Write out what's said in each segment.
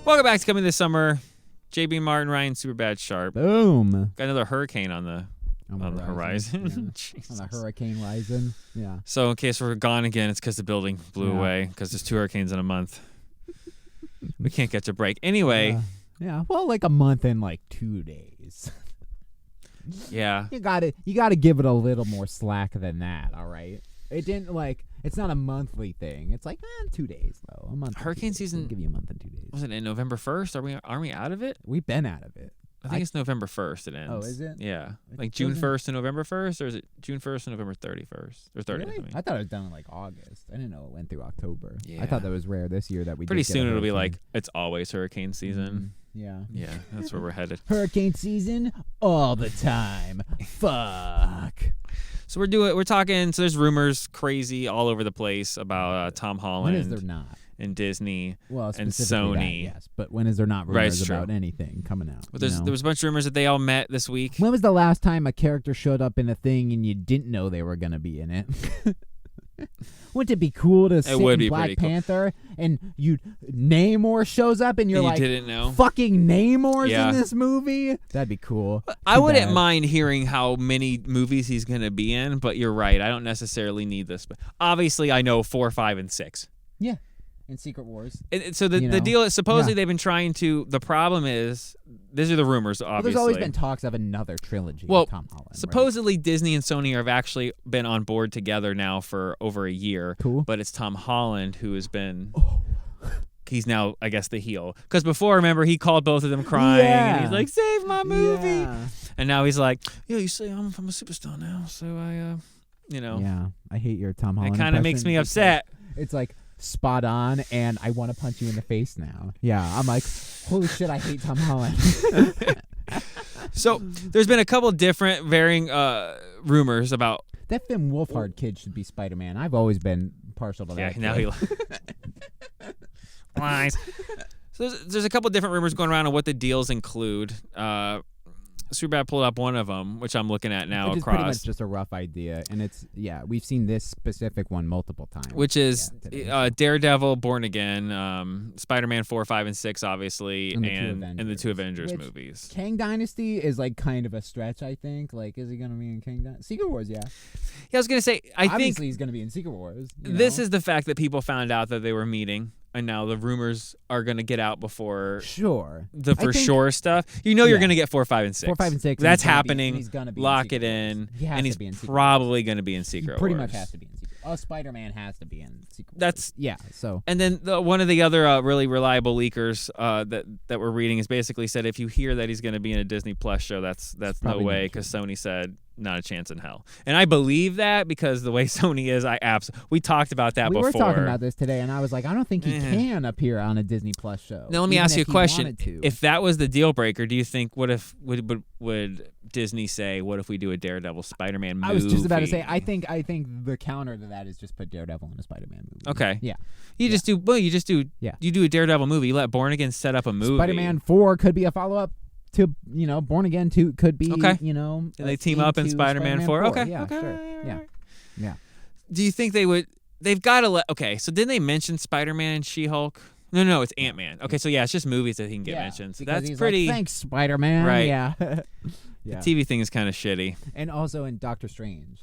Welcome back to Coming This Summer. JB Martin, Ryan Superbad Sharp. Boom. Got another hurricane on the horizon. Yeah. On the hurricane horizon. Yeah. So in case we're gone again, it's because the building blew away because there's 2 hurricanes in a month. We can't catch a break. Anyway. Yeah. Well, like a month and like 2 days. Yeah. You gotta give it a little more slack than that, all right? It didn't it's not a monthly thing. It's like 2 days though. A month. Hurricane season. We'll give you a month and 2 days. Wasn't it November 1st? Aren't we out of it? We've been out of it. I think it's November 1st it ends. Oh, is it? Yeah. Like June 1st and November 1st, or is it June 1st and November 31st? Or 30th, really? I mean. I thought it was done in like August. I didn't know it went through October. Yeah. I thought that was rare this year that we Pretty did get a soon it'll be hurricane. like, it's always hurricane season. Yeah. Yeah, that's where we're headed. Hurricane season all the time. Fuck. So we're talking, so there's rumors crazy all over the place about Tom Holland. When is there not? And Disney Well, and specifically Sony. that, yes. But when is there not Right, rumors it's true. about anything coming out? But there was a bunch of rumors that they all met this week. When was the last time a character showed up in a thing and you didn't know they were going to be in it? Wouldn't it be cool to sit would in be Black pretty cool. Panther and Namor shows up and you're And you like, didn't know? fucking Namor's Yeah. in this movie? That'd be cool. I Too wouldn't bad. mind hearing how many movies he's going to be in, but you're right. I don't necessarily need this. But obviously, I know 4, 5, and 6. Yeah. In Secret Wars. So the You know? deal is supposedly Yeah. they've been trying to. The problem is, these are the rumors, obviously. Well, there's always been talks of another trilogy Well, with Tom Holland. supposedly Disney and Sony have actually been on board together now for over a year. Cool. But it's Tom Holland who has been. He's now, I guess, the heel. Because before, remember, he called both of them crying, and he's like, "Save my movie!" Yeah. And now he's like, "Yeah, you say I'm a superstar now, so I, Yeah. I hate your Tom Holland it kind of makes impression. me upset." It's like spot on, and I want to punch you in the face now. Yeah, I'm like, holy shit, I hate Tom Holland. So there's been a couple different varying rumors about. That Finn Wolfhard kid should be Spider-Man. I've always been partial to that. Yeah, now kid. he. Lies. So there's a couple different rumors going around on what the deals include. Superbad pulled up one of them, which I'm looking at now Which is pretty much across, just a rough idea, and it's we've seen this specific one multiple times. which is today. Daredevil, Born Again, Spider-Man 4, 5, and 6, obviously, and the two Avengers Which- movies. Kang Dynasty is like kind of a stretch, I think. Like, is he gonna be in Kang Dynasty? Secret Wars, yeah. Yeah, I was gonna say, I Obviously, think he's gonna be in Secret Wars. this is the fact that people found out that they were meeting, and now the rumors are gonna get out before sure the I for think- sure stuff. You know, you're Yeah. gonna get 4, 5, and 6. 4, 5, and 6. That's and happening. He's gonna be Lock in it Secret in, Wars. He has and to he's be in Secret probably gonna be in Wars. Secret He pretty Wars. much has to be in Secret. Spider-Man has to be in Secret Wars. That's- yeah. So And then one of the other really reliable leakers that we're reading is basically said if you hear that he's going to be in a Disney Plus show, that's no probably way, not because Sony said not a chance in hell. And I believe that because the way Sony is, we talked about that we before. were talking about this today, and I was like, I don't think he can appear on a Disney Plus show. Now let me even ask you a if he question: wanted to. if that was the deal breaker, do you think would Disney say, "What if we do a Daredevil Spider-Man movie?" I was just about to say, I think the counter to that is just put Daredevil in a Spider-Man movie. Okay. Yeah. You just do a Daredevil movie. You let Born Again set up a movie. Spider-Man 4 could be a follow-up to, Born Again 2 could be, Okay. And they team up in into Spider-Man 4. Okay. Yeah, okay. sure. Yeah. Yeah. Do you think they would? They've got to let. Okay, so didn't they mention Spider-Man and She-Hulk? No, it's Ant-Man. Okay, so yeah, it's just movies that he can get mentioned. So because that's he's pretty. Like, thanks, Spider-Man. Right. Yeah. The yeah. TV thing is kind of shitty. And also in Doctor Strange.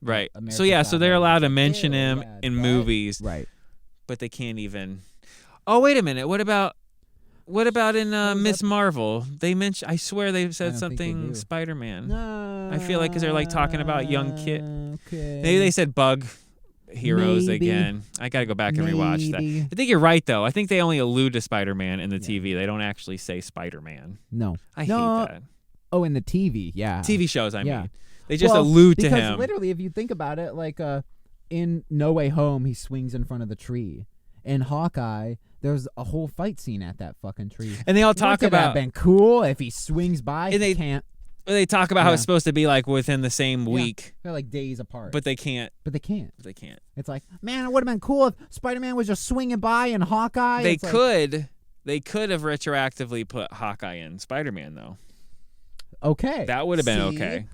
Right. America So yeah, so they're Chavez. allowed to Like, mention ew, him yeah, in right. movies, Right. but they can't even. Oh wait a minute. What about in Miss Marvel? They mentioned. I swear they said don't think they something do. Spider-Man. No. I feel like because they're like talking about young kid. Okay. Maybe they said Bug Heroes Maybe. again. I gotta go back and rewatch that. Maybe. I think you're right though. I think they only allude to Spider-Man in the Yeah. TV. They don't actually say Spider-Man. No. I hate No. that. Oh, in the TV, yeah. TV shows, I Yeah. mean. They just Well, allude to because him. literally, if you think about it, like in No Way Home, he swings in front of the tree. In Hawkeye, there's a whole fight scene at that fucking tree. And they all talk Wouldn't it have about been cool if he swings by. And He they- can't. how Yeah. it's supposed to be like within the same week, They're like days apart. but they can't. But they can't. They can't. It's like, man, it would have been cool if Spider-Man was just swinging by in Hawkeye. They It's like, could. They could have retroactively put Hawkeye in Spider-Man though. okay. That would have been See? okay.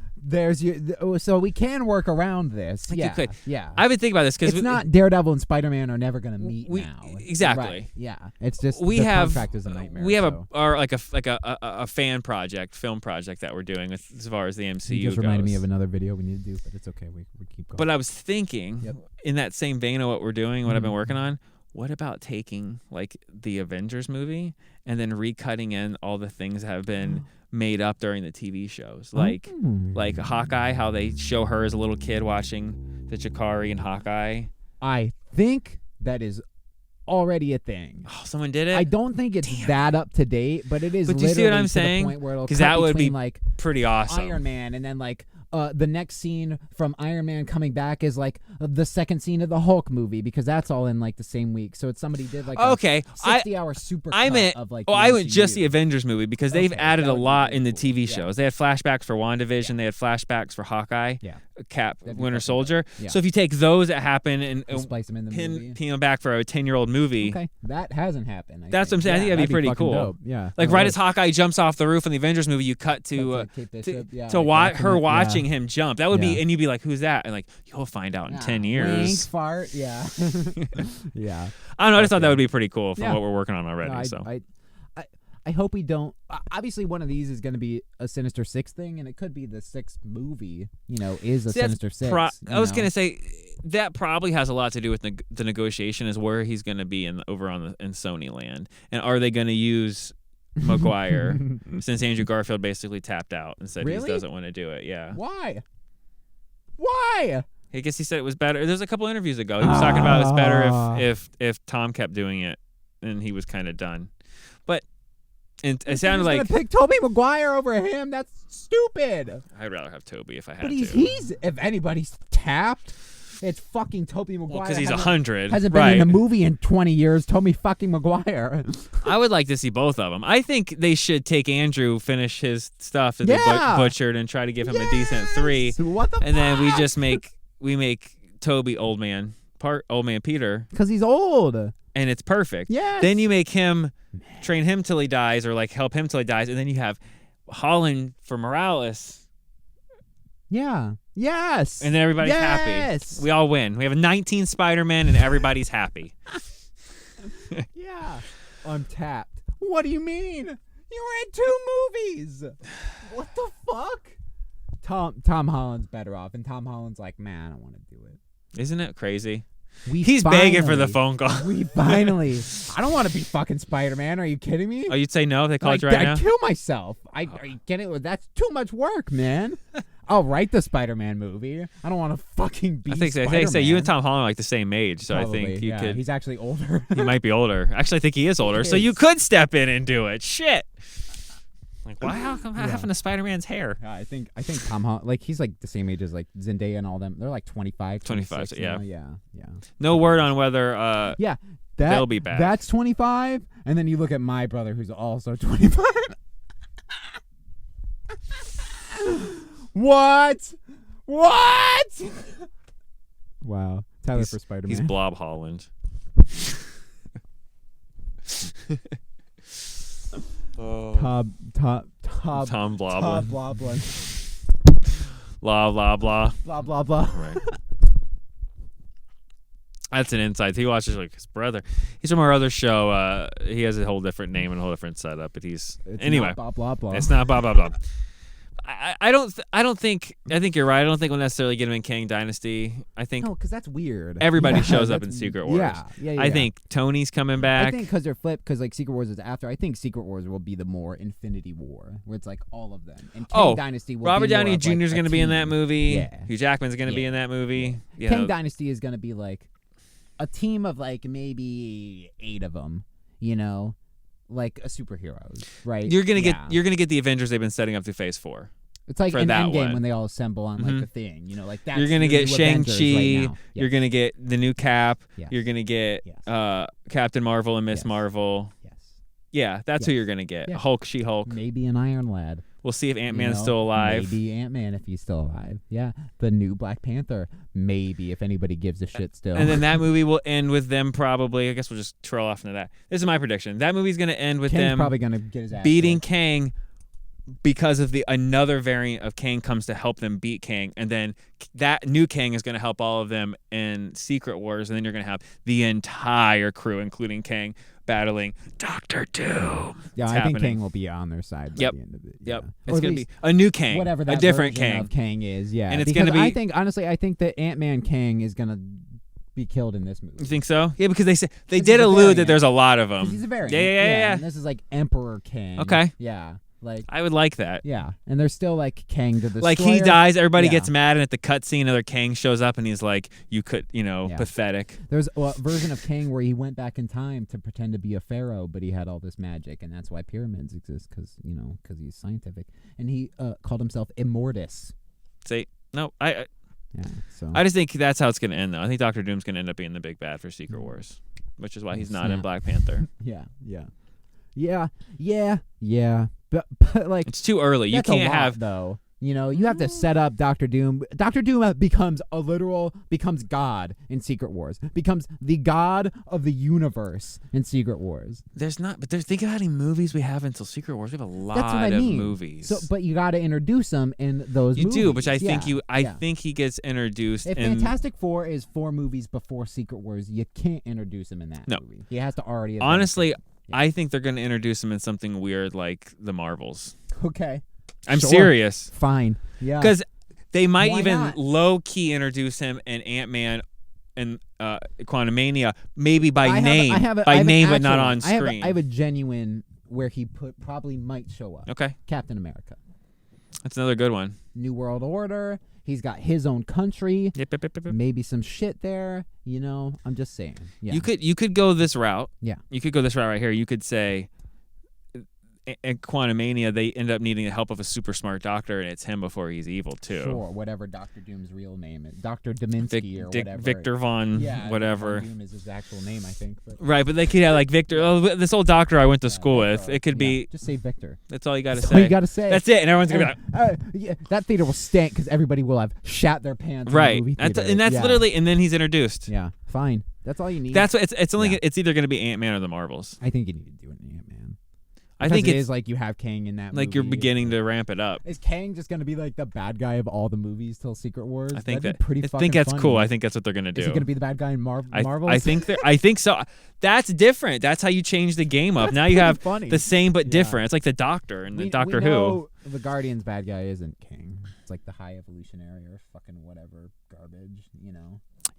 So we can work around this. Like yeah, you could. yeah. I've been thinking about this because it's not Daredevil and Spider-Man are never going to meet now. Exactly. Right. Yeah, it's just we the have contract is a nightmare. We have so. a fan project, film project that we're doing with, as far as the MCU You just goes. reminded me of another video we need to do, but it's okay. We keep going. But I was thinking, in that same vein of what we're doing, what I've been working on. What about taking like the Avengers movie and then recutting in all the things that have been made up during the TV shows, like Hawkeye, how they show her as a little kid watching the Chikari and Hawkeye. I think that is already a thing. Oh, someone did it. I don't think it's that up to date, but it is. But do you see what I'm saying? Because that would be like pretty awesome. Iron Man, and then like the next scene from Iron Man coming back is like the second scene of the Hulk movie, because that's all in like the same week. So it's somebody did like a 60-hour super cut of like. I meant just the Avengers movie because they've added a lot really in the cool. TV shows. They had flashbacks for WandaVision. They had flashbacks for Hawkeye. Cap, Winter Soldier. So if you take those that happen and splice them in the movie, pin them back for a 10-year-old movie. Okay, that hasn't happened. That's what I'm saying. I think that'd be pretty cool. Dope. Yeah, like right as Hawkeye jumps off the roof in the Avengers movie, you cut to her watching him jump. That would be, and you'd be like, "Who's that?" And like, you'll find out in 10 years. Wink, fart. Yeah, yeah. I don't know. I just thought that would be pretty cool from what we're working on already. I hope we don't. Obviously, one of these is going to be a Sinister Six thing, and it could be the sixth movie. Is a Sinister Six. I was going to say that probably has a lot to do with the negotiation, is where he's going to be in Sony land, and are they going to use Maguire since Andrew Garfield basically tapped out and said he doesn't want to do it. Yeah. Why? I guess he said it was better. There's a couple interviews ago. He was talking about it's better if Tom kept doing it, and he was kind of done. But it sounded like pick Tobey Maguire over him. That's stupid. I'd rather have Tobey if I had to. But he's if anybody's tapped, it's fucking Tobey Maguire. Because he's 100. Hasn't been in a movie in 20 years. Tobey fucking Maguire. I would like to see both of them. I think they should take Andrew, finish his stuff that they butchered, and try to give him a decent 3. What the and then we just make Tobey old man Peter, because he's old, and it's perfect. Yes. Then you make him train him till he dies, or like help him till he dies, and then you have Holland for Morales. Yeah. Yes. And then everybody's happy. We all win. We have 19 Spider-Man, and everybody's happy. Yeah. Untapped. What do you mean? You were in 2 movies. What the fuck? Tom Holland's better off, and Tom Holland's like, man, I don't want to do it. Isn't it crazy? He's begging for the phone call. We finally. I don't want to be fucking Spider-Man. Are you kidding me? Oh, you'd say no if they called you right now? I'd kill myself. Are you kidding? That's too much work, man. I'll write the Spider-Man movie. I don't want to fucking be Spider-Man. They say you and Tom Holland are like the same age, so Probably, I think you could. He's actually older. He might be older. Actually, I think he is older, so you could step in and do it. Shit. Like, why? How come having a Spider-Man's hair? I think Tom Holland, like, he's like the same age as like Zendaya and all them. They're like 25, 26, yeah. Yeah. No word on whether they'll be back. That's 25, and then you look at my brother who's also 25. What? Wow. Tyler for Spider-Man. He's Blob Holland. Tom Bloblin. Blah blah blah. Blah blah blah. Right. That's an insight. He watches like his brother. He's from our other show. He has a whole different name and a whole different setup. But it's anyway. Not blah blah blah. It's not blah blah blah. I think you're right. I don't think we'll necessarily get him in Kang Dynasty. I think because that's weird. Everybody shows up in Secret Wars. Yeah. I think Tony's coming back. I think because they're flipped. Because like Secret Wars is after. I think Secret Wars will be the more Infinity War, where it's like all of them. And Kang Dynasty will Robert be Downey more of, Jr. is going to be in that movie. Yeah. Hugh Jackman's going to be in that movie. Yeah. Kang Dynasty is going to be like a team of like maybe 8 of them. Like a superheroes, right? You're gonna get the Avengers they've been setting up through Phase 4. It's like an Endgame when they all assemble on like the thing, like that. You're gonna get Shang-Chi. Right now. You're gonna get the new Cap. Yes. You're gonna get Captain Marvel and Miss Marvel. Yes. Yeah, that's who you're gonna get. Yeah. Hulk, She-Hulk. Maybe an Iron Lad. We'll see if Ant-Man's still alive. Maybe Ant-Man if he's still alive. Yeah. The new Black Panther. Maybe if anybody gives a shit still. And then that movie will end with them probably. I guess we'll just trail off into that. This is my prediction. That movie's gonna end with Kang's them probably gonna get his ass beating kicked. Kang because of another variant of Kang comes to help them beat Kang, and then that new Kang is going to help all of them in Secret Wars, and then you're going to have the entire crew, including Kang, battling Doctor Doom. Yeah, I think Kang will be on their side by the end of it. Yep. Yeah. It's going to be a new Kang. Whatever that a different version Kang. of Kang is, yeah. And it's going to be... I think that Ant-Man Kang is going to be killed in this movie. You think so? Yeah, because they did allude that there's a lot of them. He's a variant. Yeah. And this is like Emperor Kang. Okay. Yeah. Like I would like that. Yeah, and there's still like Kang the Destroyer. Like he dies, everybody gets mad, and at the cutscene, another Kang shows up, and he's like, "You could, pathetic." There's a version of Kang where he went back in time to pretend to be a pharaoh, but he had all this magic, and that's why pyramids exist, because he's scientific, and he called himself Immortus. See, no, I so I just think that's how it's going to end, though. I think Doctor Doom's going to end up being the big bad for Secret Wars, which is why he's not in Black Panther. Yeah. But like it's too early. You can't have though. You have to set up Doctor Doom. Doctor Doom becomes God in Secret Wars. Becomes the God of the universe in Secret Wars. Think of how many movies we have until Secret Wars. We have a lot of movies. So, but you got to introduce them in those movies. You do, but I think he gets introduced. If Fantastic Four is 4 movies before Secret Wars, you can't introduce him in that movie. He has to already. Honestly, I think they're going to introduce him in something weird like the Marvels. Okay. I'm serious. Fine. Yeah. Because they might even low-key introduce him in Ant-Man and Quantumania, maybe by name. But not on screen. I have a genuine where he probably might show up. Okay. Captain America. That's another good one. New World Order. He's got his own country. Yep. Maybe some shit there. I'm just saying. Yeah. You could go this route. Yeah. You could go this route right here. You could say in Quantumania, they end up needing the help of a super smart doctor, and it's him before he's evil, too. Sure, whatever Dr. Doom's real name is. Dr. Deminsky or whatever. Victor Von whatever. Doom is his actual name, I think. But. Right, but they could have like Victor, this old doctor I went to school with. It could be... Just say Victor. That's all you got to say. That's all you got to say. That's it, and everyone's going to be like... that theater will stink because everybody will have shat their pants right. in the movie theater. And that's literally... And then he's introduced. Yeah, fine. That's all you need. That's what it's only... It's either going to be Ant-Man or the Marvels. I think you need to do it in Ant-Man. I think it is like you have Kang in that movie. Like you're beginning to ramp it up. Is Kang just going to be like the bad guy of all the movies till Secret Wars? I think That'd be pretty fucking I think that's funny. cool. I think that's what they're going to do. Is he going to be the bad guy in Marvel? I think so. That's different. That's how you change the game up. Now you have the same but different. It's like the Doctor and the Doctor Who. The Guardian's bad guy isn't Kang. It's like the High Evolutionary or fucking whatever garbage,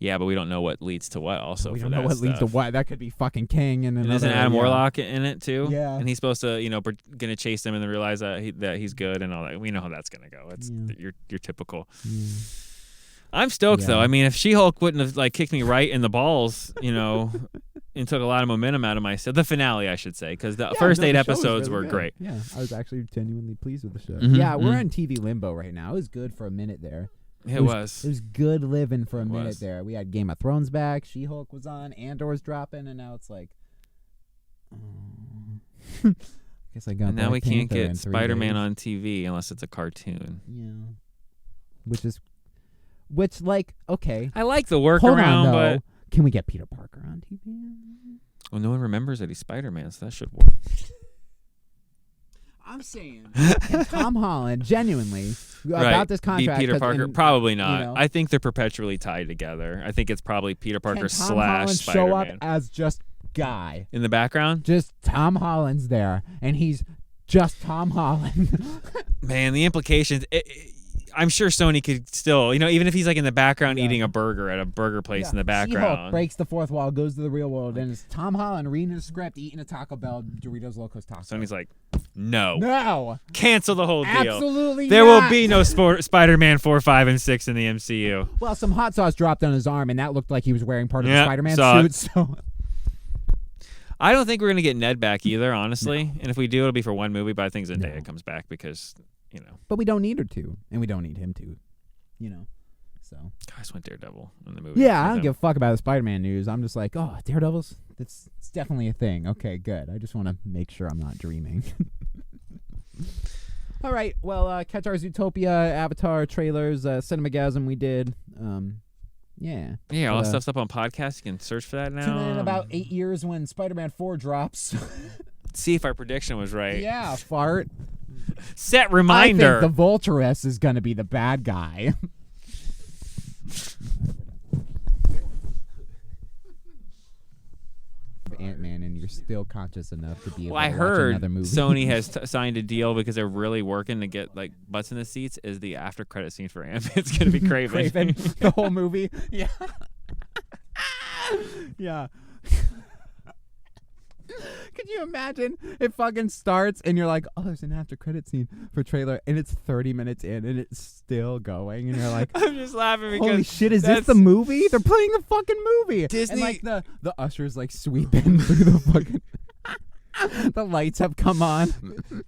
Yeah, but we don't know what leads to what. Also, we don't know what leads to what. That could be fucking King and another. Isn't Adam Warlock in it too? Yeah, and he's supposed to, gonna chase him and then realize that he's good and all that. We know how that's gonna go. It's your typical. Yeah. I'm stoked though. I mean, if She-Hulk wouldn't have like kicked me right in the balls, and took a lot of momentum out of myself. The finale, I should say, because the first 8 episodes were great. Yeah, I was actually genuinely pleased with the show. Mm-hmm, yeah, we're in TV limbo right now. It was good for a minute there. It was. It was good living for a minute there. We had Game of Thrones back. She-Hulk was on. Andor's dropping, and now it's like, I guess I got. And now we can't Panther get Spider-Man on TV unless it's a cartoon. Yeah. Which okay. I like the workaround, but can we get Peter Parker on TV? Well, no one remembers that he's Spider-Man, so that should work. I'm saying, and Tom Holland, genuinely, about this contract. Be Peter Parker? Probably not. I think they're perpetually tied together. I think it's probably Peter Parker / Spider-Man. Show up as just guy in the background. Just Tom Holland's there, and he's just Tom Holland. Man, the implications. I'm sure Sony could still, even if he's like in the background eating a burger at a burger place in the background. She-Hulk breaks the fourth wall, goes to the real world, and it's Tom Holland reading his script, eating a Taco Bell, Doritos Locos Taco. Sony's like, no. No. Cancel the whole deal. Absolutely There not. will be no Spider-Man 4, 5, and 6 in the MCU. Well, some hot sauce dropped on his arm, and that looked like he was wearing part of the Spider-Man suit. So. I don't think we're going to get Ned back either, honestly. No. And if we do, it'll be for one movie, but I think Zendaya comes back because, But we don't need her to, and we don't need him to. So. Guys went Daredevil in the movie. Yeah, I don't give a fuck about the Spider-Man news. I'm just like, Daredevil's, it's definitely a thing. Okay, good. I just want to make sure I'm not dreaming. All right, well, catch our Zootopia, Avatar trailers, CINEMAGASM we did. Yeah. Yeah, all that stuff's up on podcasts. You can search for that now. Tune in about 8 years when Spider-Man 4 drops. See if our prediction was right. Yeah, fart. Set reminder. I think the Vulturess is gonna be the bad guy. Ant-Man, and you're still conscious enough to be able Well, I to watch heard another movie. Sony has signed a deal because they're really working to get like butts in the seats. Is the after credit scene for Ant-Man? It's gonna be Craven. Craven, the whole movie. Yeah. Yeah. Could you imagine? It fucking starts and you're like, oh, there's an after credit scene for trailer, and it's 30 minutes in and it's still going, and you're like, I'm just laughing because holy shit, is this the movie? They're playing the fucking movie. Disney. And like the ushers like sweeping through the fucking the lights have come on.